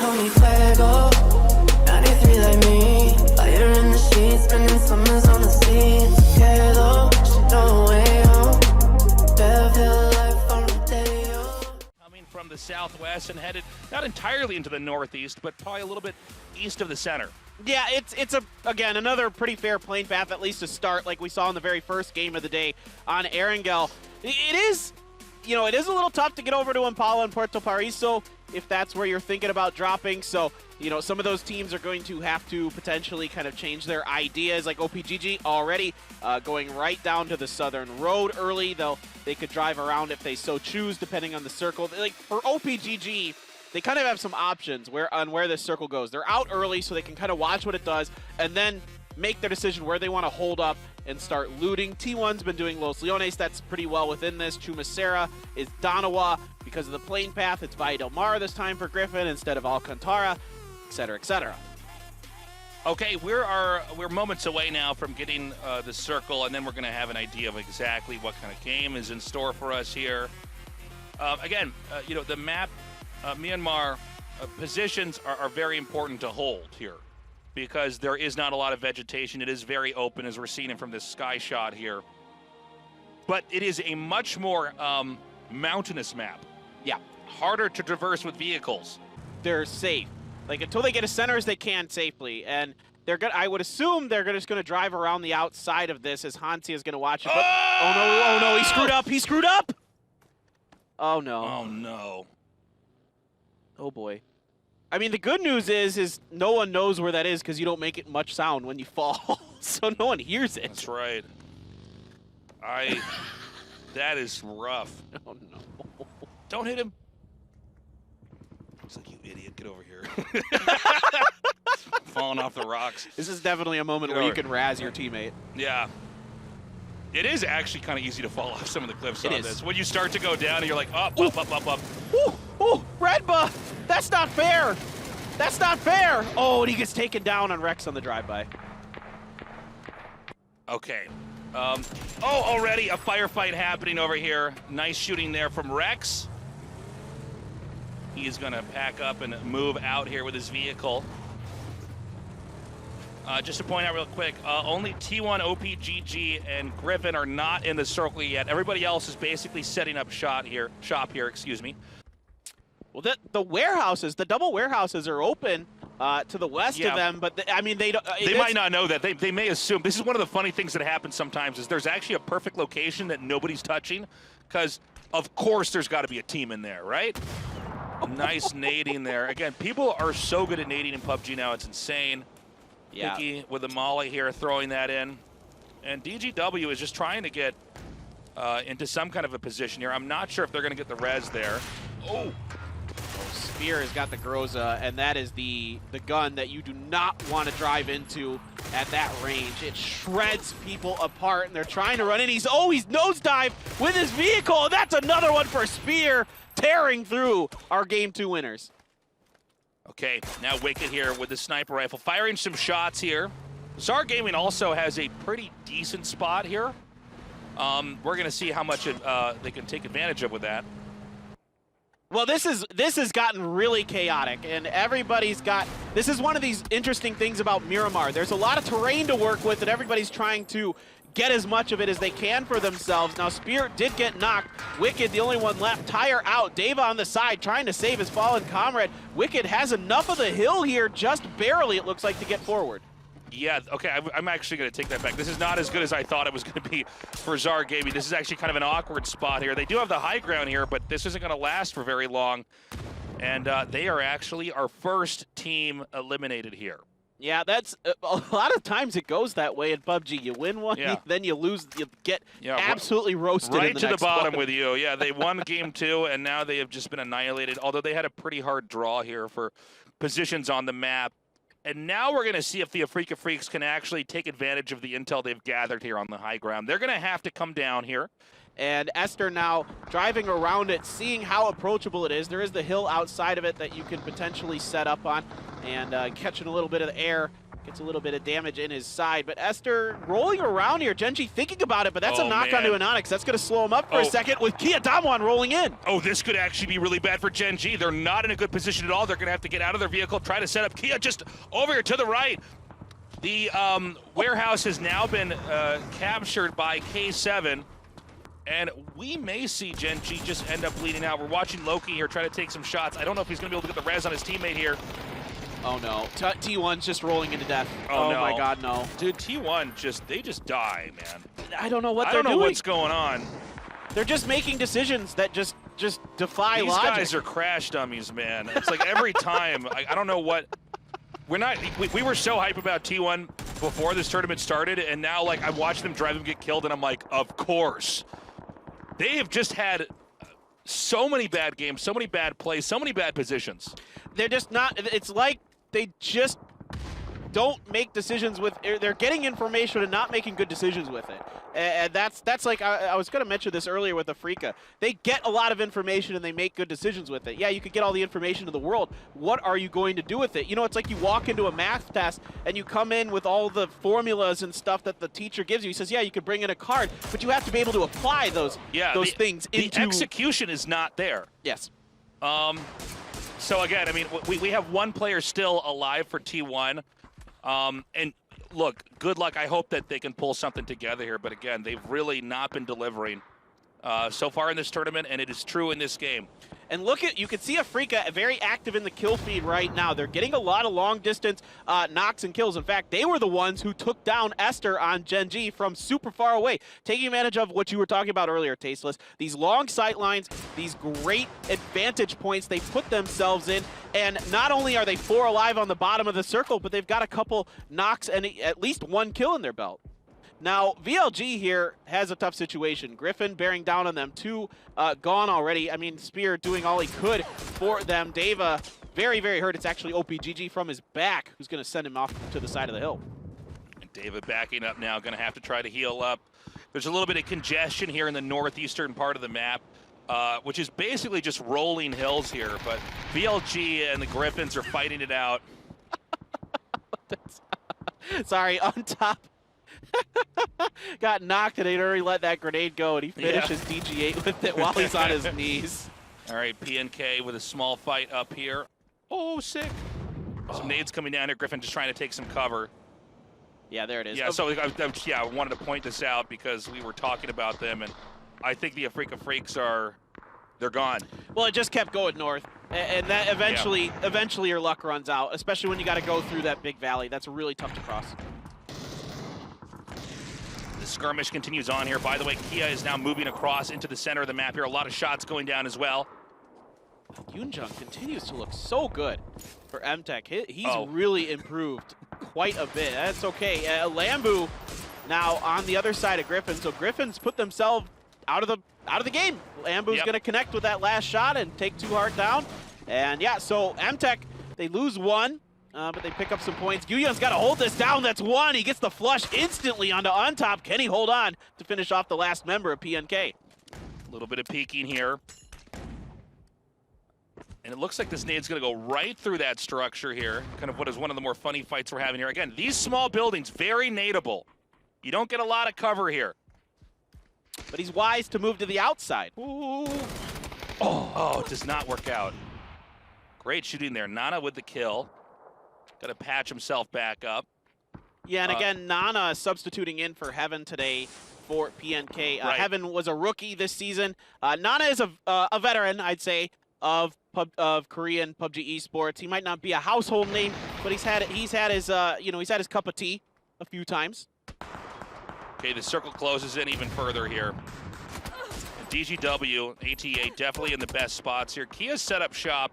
call me fuego. 93 like me. Fire in the sheets, spending summers on the sea. It's okay though, she know way home. Bearfield life on the day, oh. Coming from the southwest and headed not entirely into the northeast, but probably a little bit east of the center. Yeah, it's again another pretty fair plane path, at least to start, like we saw in the very first game of the day on Erangel. It is, you know, it is a little tough to get over to Impala and Puerto Paraiso if that's where you're thinking about dropping. So, you know, some of those teams are going to have to potentially kind of change their ideas, like OPGG already going right down to the southern road early, though they could drive around if they so choose, depending on the circle. Like for OPGG, they kind of have some options on where this circle goes. They're out early so they can kind of watch what it does and then make their decision where they want to hold up and start looting. T1's been doing Los Leones. That's pretty well within this. Chumacera is Donawa. Because of the plane path, it's Valle del Mar this time for Griffin instead of Alcantara, etc., etc. Okay, we're moments away now from getting the circle, and then we're going to have an idea of exactly what kind of game is in store for us here. Again, you know, the map, Myanmar positions are very important to hold here because there is not a lot of vegetation. It is very open, as we're seeing it from this sky shot here. But it is a much more mountainous map. Yeah. Harder to traverse with vehicles. They're safe. Like, until they get as center as they can safely. And they're gonna, I would assume they're just going to drive around the outside of this as Hansi is going to watch it. But, oh no, he screwed up. He screwed up. Oh no. Oh no. Oh boy. I mean, the good news is no one knows where that is because you don't make it much sound when you fall. So no one hears it. That's right. That is rough. Oh no. Don't hit him. It's like, you idiot, get over here. Falling off the rocks. This is definitely a moment where you can razz your teammate. Yeah. It is actually kind of easy to fall off some of the cliffs on this. When you start to go down and you're like, up. Ooh, Red Buff! That's not fair! That's not fair! Oh, and he gets taken down on Rex on the drive-by. Okay. Already a firefight happening over here. Nice shooting there from Rex. He's gonna pack up and move out here with his vehicle. Just to point out real quick, only T1, OPGG, and Griffin are not in the circle yet. Everybody else is basically setting up shop here, excuse me. Well, the warehouses, the double warehouses are open to the west of them, but I mean, they don't. They might not know that. They may assume. This is one of the funny things that happens sometimes is there's actually a perfect location that nobody's touching because, of course, there's got to be a team in there, right? Nice nading there. Again, people are so good at nading in PUBG now. It's insane. Yeah. Picky with the molly here, throwing that in. And DGW is just trying to get into some kind of a position here. I'm not sure if they're going to get the res there. Oh. Spear has got the Groza, and that is the gun that you do not want to drive into at that range. It shreds people apart, and they're trying to run in. He's nosedive with his vehicle, and that's another one for Spear, tearing through our Game 2 winners. Okay, now Wicked here with the sniper rifle, firing some shots here. Czar Gaming also has a pretty decent spot here. We're going to see how much they can take advantage of with that. Well, this has gotten really chaotic, and everybody's got. This is one of these interesting things about Miramar. There's a lot of terrain to work with, and everybody's trying to get as much of it as they can for themselves. Now, Spear did get knocked. Wicked, the only one left. Tire out. Deva on the side, trying to save his fallen comrade. Wicked has enough of the hill here, just barely, it looks like, to get forward. Yeah, okay, I'm actually going to take that back. This is not as good as I thought it was going to be for Czar Gaming. This is actually kind of an awkward spot here. They do have the high ground here, but this isn't going to last for very long. And they are actually our first team eliminated here. Yeah, that's a lot of times it goes that way in PUBG. You win one, then you lose, you get absolutely roasted. Right in the to next the bottom one. With you. Yeah, they won game 2, and now they have just been annihilated, although they had a pretty hard draw here for positions on the map. And now we're going to see if the Afrika Freaks can actually take advantage of the intel they've gathered here on the high ground. They're going to have to come down here. And Esther now driving around it, seeing how approachable it is. There is the hill outside of it that you can potentially set up on, and catching a little bit of the air Gets a little bit of damage in his side, but Esther rolling around here. GEN.G thinking about it, but that's a knock onto Inonix. That's going to slow him up for a second with Kia Damwon rolling in. Oh, this could actually be really bad for GEN.G. They're not in a good position at all. They're going to have to get out of their vehicle, try to set up Kia just over here to the right. The warehouse has now been captured by K7, and we may see GEN.G just end up bleeding out. We're watching Loki here try to take some shots. I don't know if he's going to be able to get the res on his teammate here. Oh no, T1's just rolling into death. Oh no. My god, no. Dude, T1 they just die, man. I don't know what they're doing. I don't know what's going on. They're just making decisions that just defy logic. These guys are crash dummies, man. It's like every time, I don't know what, we were so hype about T1 before this tournament started, and now like I watch them drive them get killed and I'm like, of course. They have just had so many bad games, so many bad plays, so many bad positions. They're just not, it's like they just don't make decisions with, they're getting information and not making good decisions with it. And that's like, I was going to mention this earlier with Afrika. They get a lot of information and they make good decisions with it. Yeah, you could get all the information in the world. What are you going to do with it? You know, it's like you walk into a math test and you come in with all the formulas and stuff that the teacher gives you. He says, yeah, you could bring in a card, but you have to be able to apply those things into... The execution is not there. Yes. So again, I mean, we have one player still alive for T1. And look, good luck. I hope that they can pull something together here. But again, they've really not been delivering so far in this tournament, and it is true in this game. And look at, you can see Afrika very active in the kill feed right now. They're getting a lot of long distance knocks and kills. In fact, they were the ones who took down Esther on GEN.G from super far away, taking advantage of what you were talking about earlier, Tasteless. These long sight lines, these great advantage points they put themselves in. And not only are they 4 alive on the bottom of the circle, but they've got a couple knocks and at least 1 kill in their belt. Now, VLG here has a tough situation. Griffin bearing down on them, 2 gone already. I mean, Spear doing all he could for them. Deva very, very hurt. It's actually OPGG from his back who's going to send him off to the side of the hill. And Deva backing up now, going to have to try to heal up. There's a little bit of congestion here in the northeastern part of the map, which is basically just rolling hills here. But VLG and the Griffins are fighting it out. Sorry, on top. Got knocked and he'd already let that grenade go, and he finishes DG8 with it while he's on his knees. All right, PNK with a small fight up here. Oh, sick. Some nades coming down here. Griffin just trying to take some cover. Yeah, there it is. Yeah, so I wanted to point this out because we were talking about them, and I think the Afrika Freaks they're gone. Well, it just kept going north, and that eventually your luck runs out, especially when you got to go through that big valley. That's really tough to cross. The skirmish continues on here. By the way, Kia is now moving across into the center of the map here. A lot of shots going down as well. Yoonjung continues to look so good for MTech. He's really improved quite a bit. That's okay. Lambu now on the other side of Griffin. So Griffin's put themselves out of the game. Lambu's going to connect with that last shot and take 2 hard down. And yeah, so MTech, they lose 1. But they pick up some points. Guyon's got to hold this down. That's 1. He gets the flush instantly onto on top. Can he hold on to finish off the last member of PNK? A little bit of peeking here. And it looks like this nade's going to go right through that structure here. Kind of what is one of the more funny fights we're having here. Again, these small buildings, very nadeable. You don't get a lot of cover here. But he's wise to move to the outside. Ooh. Oh, it does not work out. Great shooting there. Nana with the kill. Got to patch himself back up. Yeah, and again, Nana substituting in for Heaven today for PNK. Heaven was a rookie this season. Nana is a veteran, I'd say, of Korean PUBG esports. He might not be a household name, but he's had his cup of tea a few times. Okay, the circle closes in even further here. DGW, ATA definitely in the best spots here. Kia's set up shop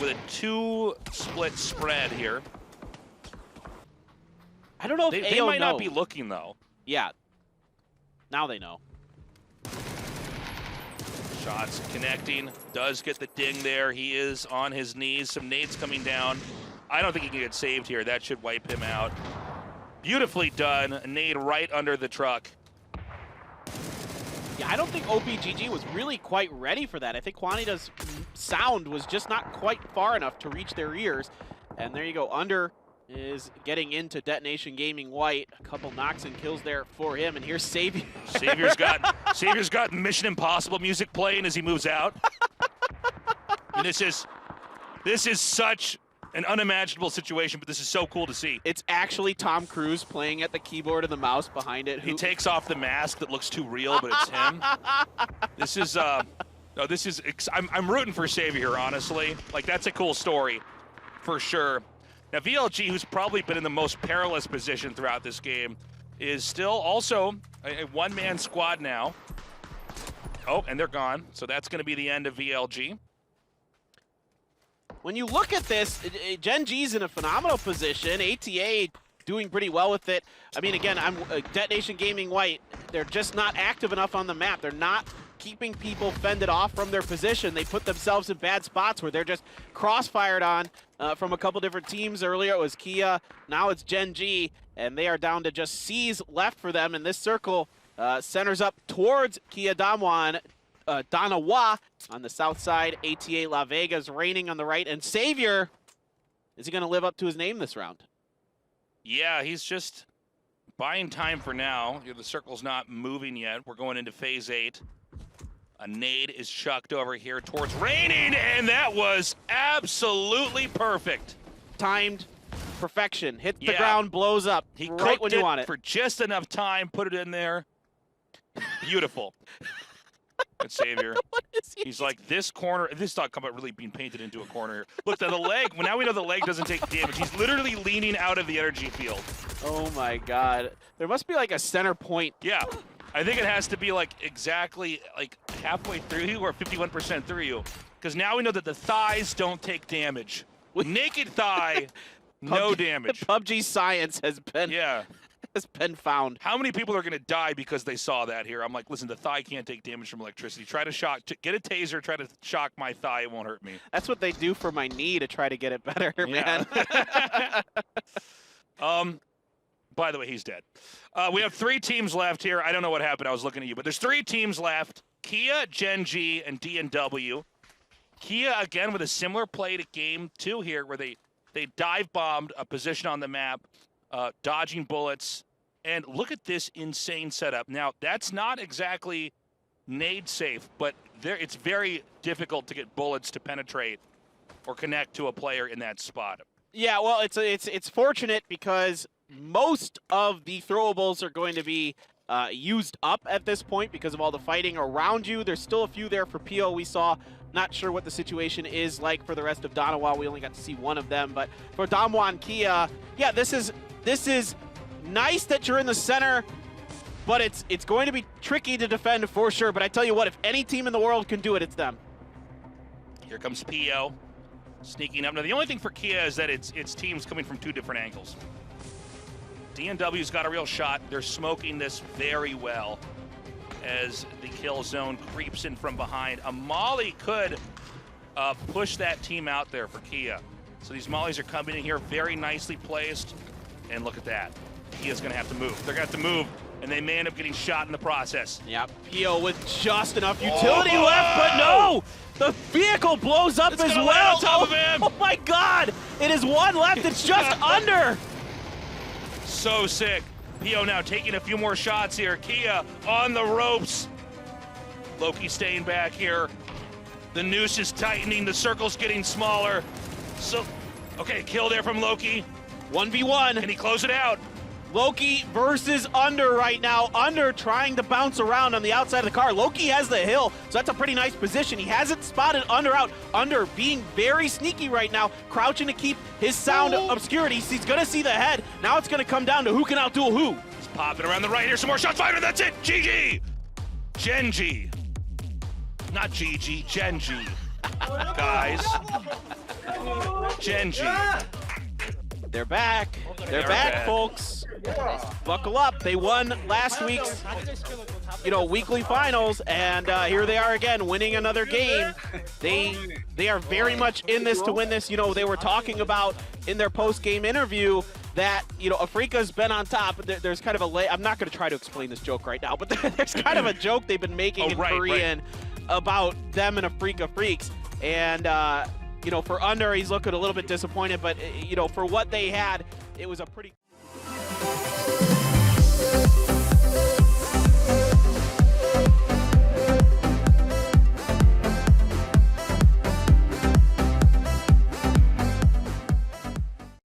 with a 2-split spread here. I don't know if they might not be looking, though. Yeah. Now they know. Shots connecting. Does get the ding there. He is on his knees. Some nades coming down. I don't think he can get saved here. That should wipe him out. Beautifully done. A nade right under the truck. Yeah, I don't think OPGG was really quite ready for that. I think Juanita's sound was just not quite far enough to reach their ears. And there you go, under is getting into Detonation Gaming White. A couple knocks and kills there for him, and here's Savior. Savior's got Mission Impossible music playing as he moves out. And this is such an unimaginable situation, but this is so cool to see. It's actually Tom Cruise playing at the keyboard and the mouse behind it. He takes off the mask that looks too real, but it's him. I'm rooting for Savior here, honestly. Like, that's a cool story, for sure. Now, VLG, who's probably been in the most perilous position throughout this game, is still also a one-man squad now. Oh, and they're gone. So that's going to be the end of VLG. When you look at this, GEN.G's in a phenomenal position. ATA doing pretty well with it. I mean, again, Detonation Gaming White, they're just not active enough on the map. They're not keeping people fended off from their position. They put themselves in bad spots where they're just crossfired on from a couple different teams. Earlier it was Kia, now it's GEN.G, and they are down to just C's left for them. And this circle centers up towards Kia Danawa on the south side. ATA La Vega's reigning on the right, and Savior, is he going to live up to his name this round? Yeah, he's just buying time for now. The circle's not moving yet. We're going into phase 8. A nade is chucked over here towards Raining, and that was absolutely perfect. Timed perfection. Hit the ground, blows up. He right when you want it. For just enough time, put it in there. Beautiful. Good Savior. He's like, this corner, this is not coming really being painted into a corner here. Look, the leg, now we know the leg doesn't take damage. He's literally leaning out of the energy field. Oh my God. There must be like a center point. Yeah. I think it has to be like exactly like halfway through you or 51% through you. Because now we know that the thighs don't take damage. Naked thigh, no damage. PUBG science has been found. How many people are going to die because they saw that here? I'm like, listen, the thigh can't take damage from electricity. Try to shock, get a taser, try to shock my thigh. It won't hurt me. That's what they do for my knee to try to get it better, man. By the way, he's dead. We have 3 teams left here. I don't know what happened. I was looking at you, but there's 3 teams left. Kia, GEN.G, and DNW. Kia, again, with a similar play to Game 2 here, where they dive-bombed a position on the map, dodging bullets. And look at this insane setup. Now, that's not exactly nade safe, but it's very difficult to get bullets to penetrate or connect to a player in that spot. Yeah, well, it's fortunate because most of the throwables are going to be used up at this point because of all the fighting around you. There's still a few there for PO we saw. Not sure what the situation is like for the rest of Danawa. We only got to see one of them, but for Danawa and Kia, yeah, this is nice that you're in the center, but it's going to be tricky to defend for sure. But I tell you what, if any team in the world can do it, it's them. Here comes PO sneaking up. Now, the only thing for Kia is that it's teams coming from 2 different angles. DNW's got a real shot. They're smoking this very well as the kill zone creeps in from behind. A molly could push that team out there for Kia. So these mollies are coming in here very nicely placed. And look at that. Kia's going to have to move. They're going to have to move, and they may end up getting shot in the process. Yeah, Pio with just enough utility left, but no! The vehicle blows up as well. On top of him. Oh my God! It is 1 left. It's just under. So sick. Pio now taking a few more shots here. Kia on the ropes. Loki staying back here. The noose is tightening. The circle's getting smaller. So, okay, kill there from Loki. 1v1. Can he close it out? Loki versus Under right now. Under trying to bounce around on the outside of the car. Loki has the hill, so that's a pretty nice position. He hasn't spotted Under out. Under being very sneaky right now, crouching to keep his sound obscurity. He's going to see the head. Now it's going to come down to who can outduel who. He's popping around the right. Here's some more shots fired, and that's it. GG. GEN.G. Not GG, GEN.G. Guys. GEN.G. They're back. They're back, folks. Buckle up. They won last week's, weekly finals, and here they are again, winning another game. They are very much in this to win this. They were talking about in their post-game interview that, Afrika's been on top. There's kind of I'm not going to try to explain this joke right now, but there's kind of a joke they've been making in Korean about them and Afrika Freaks. And, you know, for under, he's looking a little bit disappointed, but, you know, for what they had, it was a pretty...